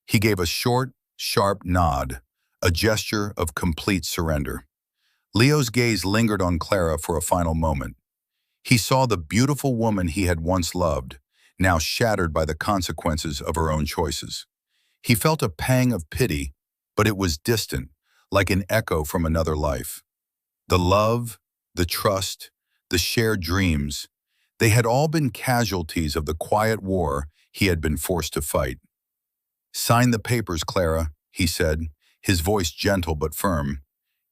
He gave a short, sharp nod, a gesture of complete surrender. Leo's gaze lingered on Clara for a final moment. He saw the beautiful woman he had once loved, now shattered by the consequences of her own choices. He felt a pang of pity, but it was distant, like an echo from another life. The love, the trust, the shared dreams, they had all been casualties of the quiet war he had been forced to fight. "Sign the papers, Clara," he said, his voice gentle but firm.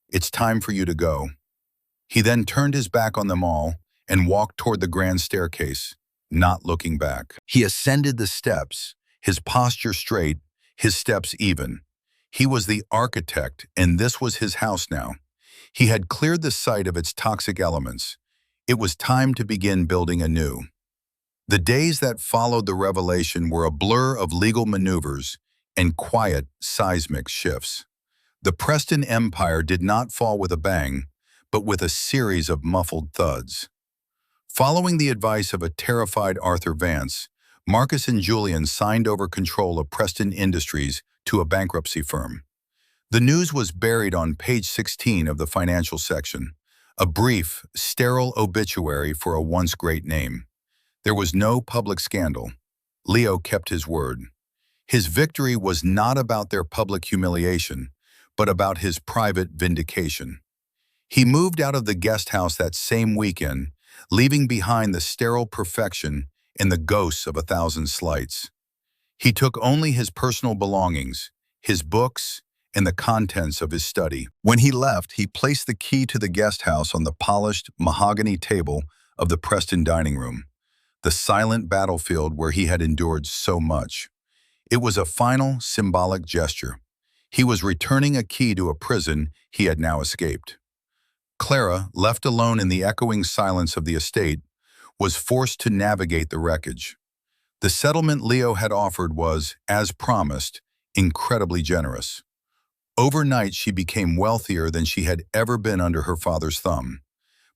"It's time for you to go." He then turned his back on them all and walked toward the grand staircase, not looking back. He ascended the steps, his posture straight, his steps even. He was the architect, and this was his house now. He had cleared the site of its toxic elements. It was time to begin building anew. The days that followed the revelation were a blur of legal maneuvers and quiet, seismic shifts. The Preston Empire did not fall with a bang, but with a series of muffled thuds. Following the advice of a terrified Arthur Vance, Marcus and Julian signed over control of Preston Industries to a bankruptcy firm. The news was buried on page 16 of the financial section, a brief, sterile obituary for a once great name. There was no public scandal. Leo kept his word. His victory was not about their public humiliation, but about his private vindication. He moved out of the guest house that same weekend, leaving behind the sterile perfection and the ghosts of 1,000 slights. He took only his personal belongings, his books, and the contents of his study. When he left, he placed the key to the guest house on the polished mahogany table of the Preston dining room, the silent battlefield where he had endured so much. It was a final, symbolic gesture. He was returning a key to a prison he had now escaped. Clara, left alone in the echoing silence of the estate, was forced to navigate the wreckage. The settlement Leo had offered was, as promised, incredibly generous. Overnight, she became wealthier than she had ever been under her father's thumb.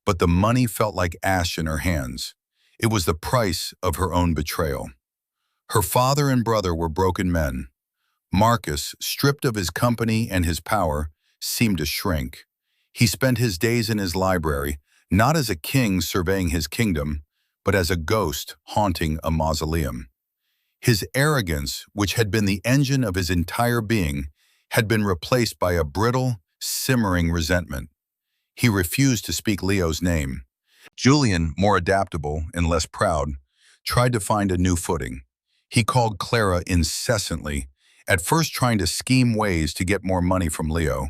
But the money felt like ash in her hands. It was the price of her own betrayal. Her father and brother were broken men. Marcus, stripped of his company and his power, seemed to shrink. He spent his days in his library, not as a king surveying his kingdom, but as a ghost haunting a mausoleum. His arrogance, which had been the engine of his entire being, had been replaced by a brittle, simmering resentment. He refused to speak Leo's name. Julian, more adaptable and less proud, tried to find a new footing. He called Clara incessantly, at first trying to scheme ways to get more money from Leo.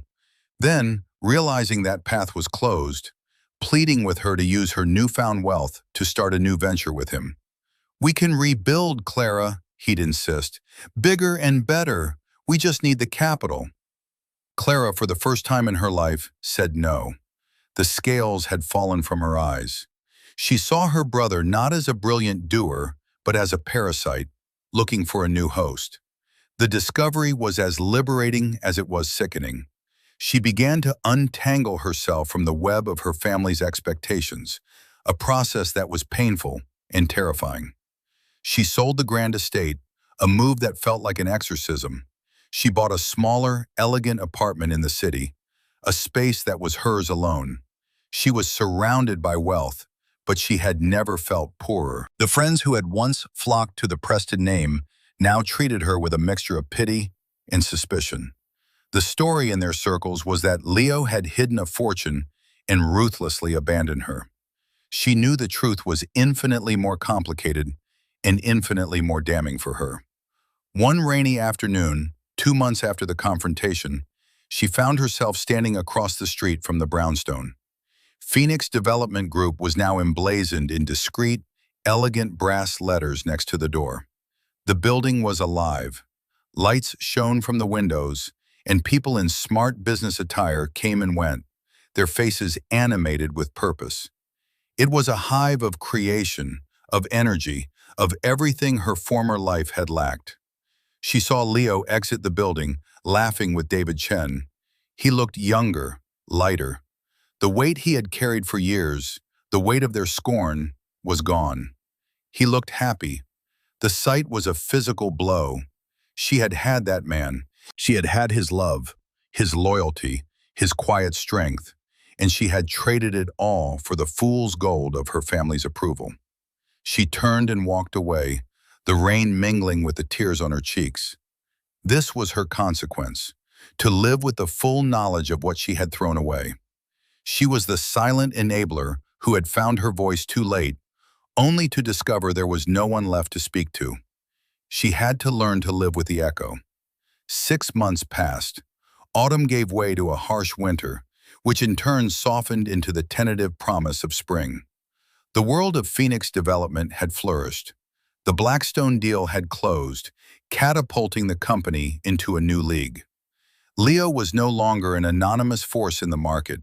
Then, realizing that path was closed, pleading with her to use her newfound wealth to start a new venture with him. "We can rebuild, Clara," he'd insist. Bigger and better. We just need the capital. Clara, for the first time in her life, said no. The scales had fallen from her eyes. She saw her brother not as a brilliant doer, but as a parasite, looking for a new host. The discovery was as liberating as it was sickening. She began to untangle herself from the web of her family's expectations, a process that was painful and terrifying. She sold the grand estate, a move that felt like an exorcism. She bought a smaller, elegant apartment in the city, a space that was hers alone. She was surrounded by wealth, but she had never felt poorer. The friends who had once flocked to the Preston name now treated her with a mixture of pity and suspicion. The story in their circles was that Leo had hidden a fortune and ruthlessly abandoned her. She knew the truth was infinitely more complicated and infinitely more damning for her. One rainy afternoon, 2 months after the confrontation, she found herself standing across the street from the brownstone. Phoenix Development Group was now emblazoned in discreet, elegant brass letters next to the door. The building was alive. Lights shone from the windows, and people in smart business attire came and went, their faces animated with purpose. It was a hive of creation, of energy, of everything her former life had lacked. She saw Leo exit the building, laughing with David Chen. He looked younger, lighter. The weight he had carried for years, the weight of their scorn, was gone. He looked happy. The sight was a physical blow. She had had that man. She had had his love, his loyalty, his quiet strength, and she had traded it all for the fool's gold of her family's approval. She turned and walked away, the rain mingling with the tears on her cheeks. This was her consequence, to live with the full knowledge of what she had thrown away. She was the silent enabler who had found her voice too late, only to discover there was no one left to speak to. She had to learn to live with the echo. 6 months passed. Autumn gave way to a harsh winter, which in turn softened into the tentative promise of spring. The world of Phoenix Development had flourished. The Blackstone deal had closed, catapulting the company into a new league. Leo was no longer an anonymous force in the market.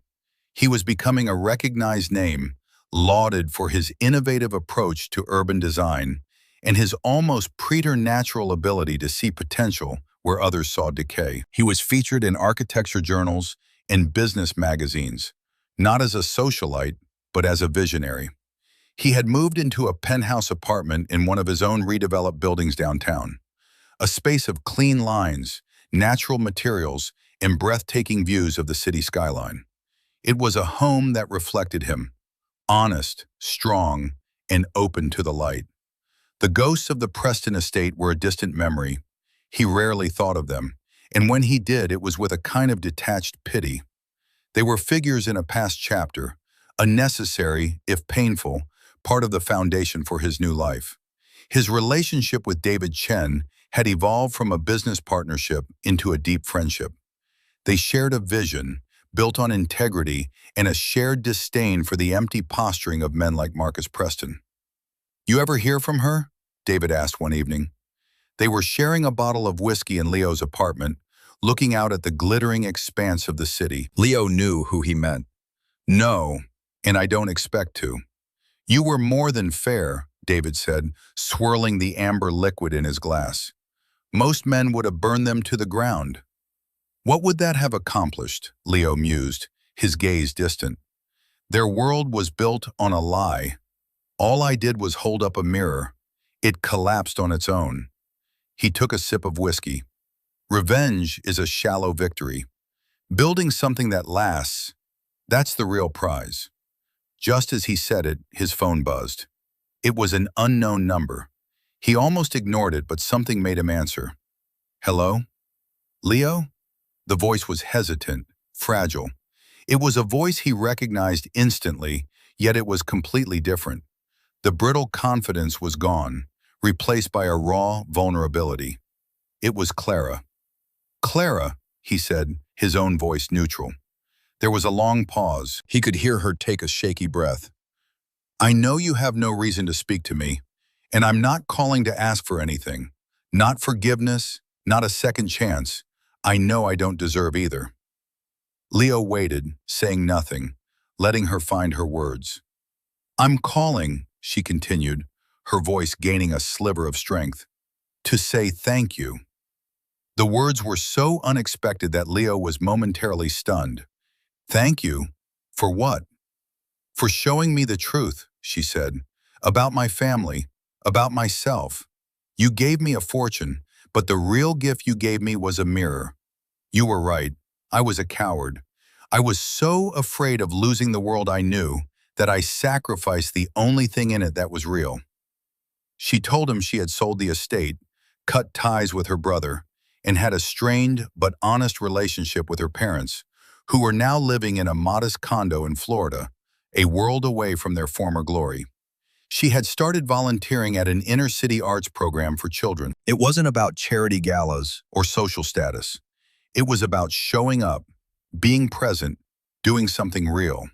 He was becoming a recognized name, lauded for his innovative approach to urban design and his almost preternatural ability to see potential where others saw decay. He was featured in architecture journals and business magazines, not as a socialite, but as a visionary. He had moved into a penthouse apartment in one of his own redeveloped buildings downtown, a space of clean lines, natural materials, and breathtaking views of the city skyline. It was a home that reflected him, honest, strong, and open to the light. The ghosts of the Preston estate were a distant memory. He rarely thought of them, and when he did, it was with a kind of detached pity. They were figures in a past chapter, a necessary, if painful, part of the foundation for his new life. His relationship with David Chen had evolved from a business partnership into a deep friendship. They shared a vision, built on integrity and a shared disdain for the empty posturing of men like Marcus Preston. "You ever hear from her?" David asked one evening. They were sharing a bottle of whiskey in Leo's apartment, looking out at the glittering expanse of the city. Leo knew who he meant. "No, and I don't expect to." "You were more than fair," David said, swirling the amber liquid in his glass. "Most men would have burned them to the ground." "What would that have accomplished?" Leo mused, his gaze distant. "Their world was built on a lie. All I did was hold up a mirror. It collapsed on its own." He took a sip of whiskey. "Revenge is a shallow victory. Building something that lasts, that's the real prize." Just as he said it, his phone buzzed. It was an unknown number. He almost ignored it, but something made him answer. "Hello? Leo?" The voice was hesitant, fragile. It was a voice he recognized instantly, yet it was completely different. The brittle confidence was gone, replaced by a raw vulnerability. It was Clara. "Clara," he said, his own voice neutral. There was a long pause. He could hear her take a shaky breath. "I know you have no reason to speak to me, and I'm not calling to ask for anything. Not forgiveness, not a second chance. I know I don't deserve either. Leo waited, saying nothing, letting her find her words. I'm calling, she continued, her voice gaining a sliver of strength, to say thank you. The words were so unexpected that Leo was momentarily stunned. Thank you? For what? For showing me the truth, she said, about my family, about myself. You gave me a fortune, but the real gift you gave me was a mirror. You were right. I was a coward. I was so afraid of losing the world I knew that I sacrificed the only thing in it that was real. She told him she had sold the estate, cut ties with her brother, and had a strained but honest relationship with her parents, who were now living in a modest condo in Florida, a world away from their former glory. She had started volunteering at an inner-city arts program for children. It wasn't about charity galas or social status. It was about showing up, being present, doing something real.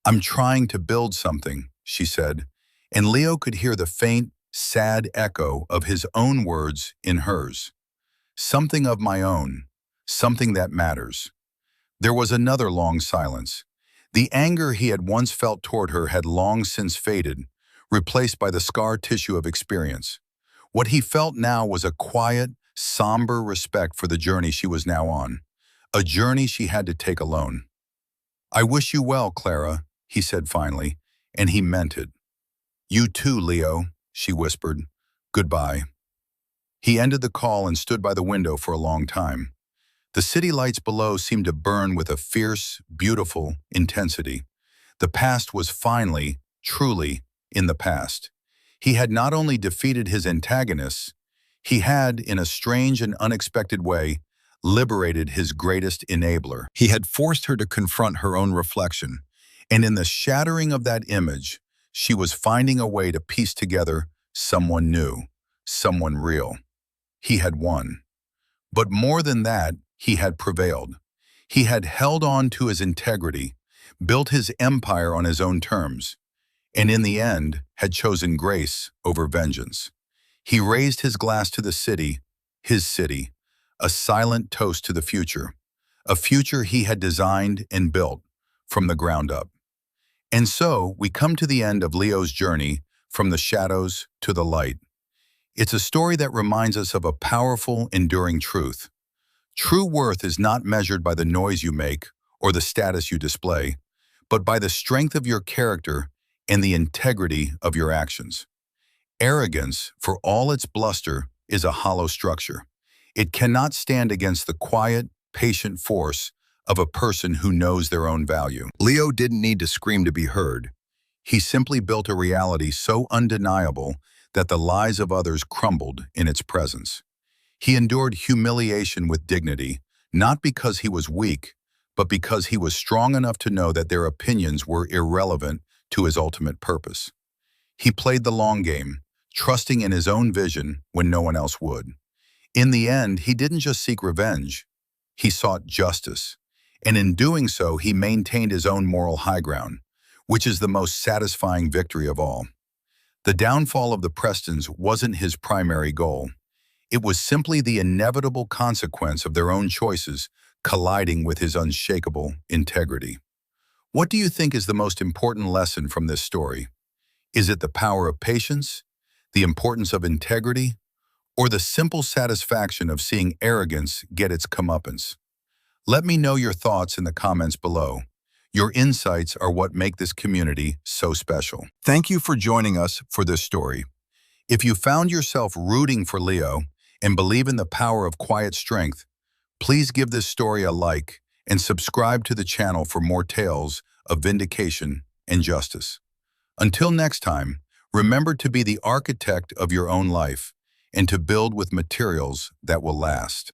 I'm trying to build something, she said, and Leo could hear the faint, sad echo of his own words in hers. Something of my own, something that matters. There was another long silence. The anger he had once felt toward her had long since faded, replaced by the scar tissue of experience. What he felt now was a quiet, somber respect for the journey she was now on, a journey she had to take alone. I wish you well, Clara, he said finally, and he meant it. You too, Leo, she whispered. Goodbye. He ended the call and stood by the window for a long time. The city lights below seemed to burn with a fierce, beautiful intensity. The past was finally, truly, in the past. He had not only defeated his antagonists, he had, in a strange and unexpected way, liberated his greatest enabler. He had forced her to confront her own reflection, and in the shattering of that image, she was finding a way to piece together someone new, someone real. He had won. But more than that, he had prevailed. He had held on to his integrity, built his empire on his own terms, and in the end had chosen grace over vengeance. He raised his glass to the city, his city, a silent toast to the future, a future he had designed and built from the ground up. And so we come to the end of Leo's journey from the shadows to the light. It's a story that reminds us of a powerful, enduring truth. True worth is not measured by the noise you make or the status you display, but by the strength of your character and the integrity of your actions. Arrogance, for all its bluster, is a hollow structure. It cannot stand against the quiet, patient force of a person who knows their own value. Leo didn't need to scream to be heard. He simply built a reality so undeniable that the lies of others crumbled in its presence. He endured humiliation with dignity, not because he was weak, but because he was strong enough to know that their opinions were irrelevant to his ultimate purpose. He played the long game, trusting in his own vision when no one else would. In the end, he didn't just seek revenge, he sought justice. And in doing so, he maintained his own moral high ground, which is the most satisfying victory of all. The downfall of the Prestons wasn't his primary goal. It was simply the inevitable consequence of their own choices colliding with his unshakable integrity. What do you think is the most important lesson from this story? Is it the power of patience, the importance of integrity, or the simple satisfaction of seeing arrogance get its comeuppance? Let me know your thoughts in the comments below. Your insights are what make this community so special. Thank you for joining us for this story. If you found yourself rooting for Leo and believe in the power of quiet strength, please give this story a like and subscribe to the channel for more tales of vindication and justice. Until next time, remember to be the architect of your own life and to build with materials that will last.